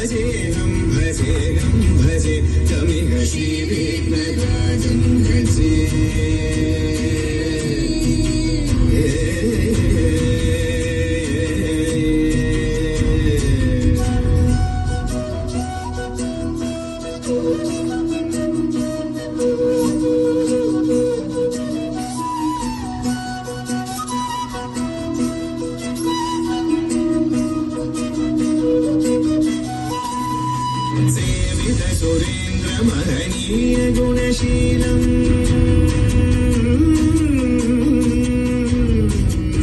भजेऽहं भजेऽहं भजे तमिह श्रीविघ्नराजं भजे सेवित सुरेन्द्र महनीय गुणशीलम्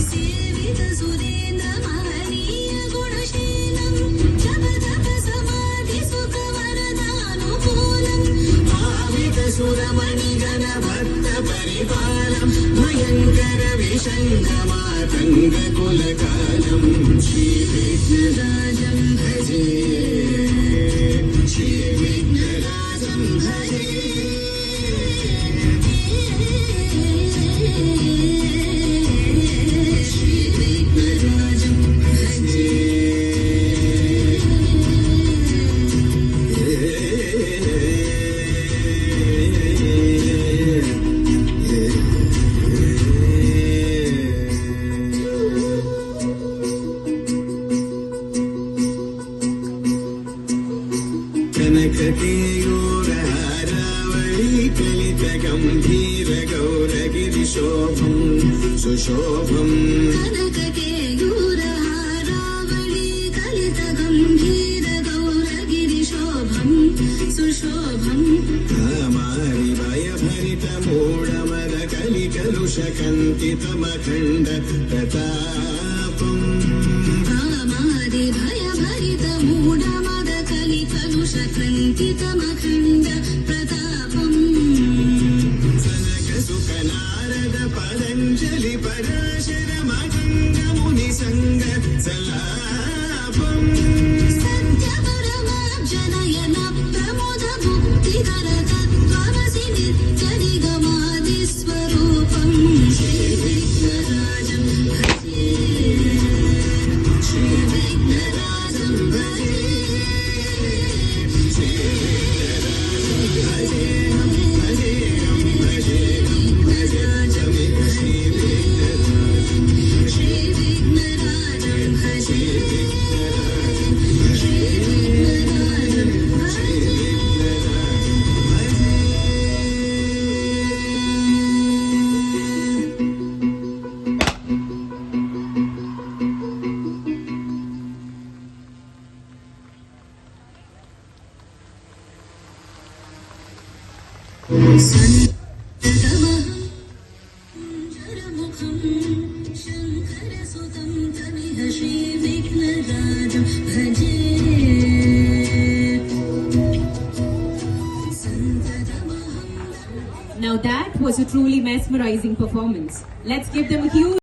सेवित सुरेन्द्र महनीय गुणशीलम् जप तप समाधि सुख वरदानुकूलम् भावित सुरमणि गण भक्त परिपालम् भयङ्कर विषङ्ग मातङ्ग कुलकालम् श्री विघ्नराजं भजे श्रीविघ्नराजं भजे श्रीविघ्नराजं भजे कनककेयूरहारावळी कलितगम्भीर गौरगिरिशोभं सुशोभम् कनककेयूरहारावळी कलितगम्भीर गौरगिरिशोभं सुशोभम् कामारि भयभरितमूढमद कलिकलुषकन्तितमखण्ड प्रतापम् कामारि भयभरितमूढमद कलिकलुषकन्तितमखण्ड प्रतापम् सनक सुख नारद पतञ्जलि पराशर मकङ्ग मुनिसङ्ग सलापम् सत्यपरमार्जनयन प्रमोद मुक्तिकर तत्त्वमसि नित्य निगमादिस्वरूपम् श्रीविघ्नराजं भजे श्रीविघ्नराजं भजे Now that was a truly mesmerizing performance. Let's give them a huge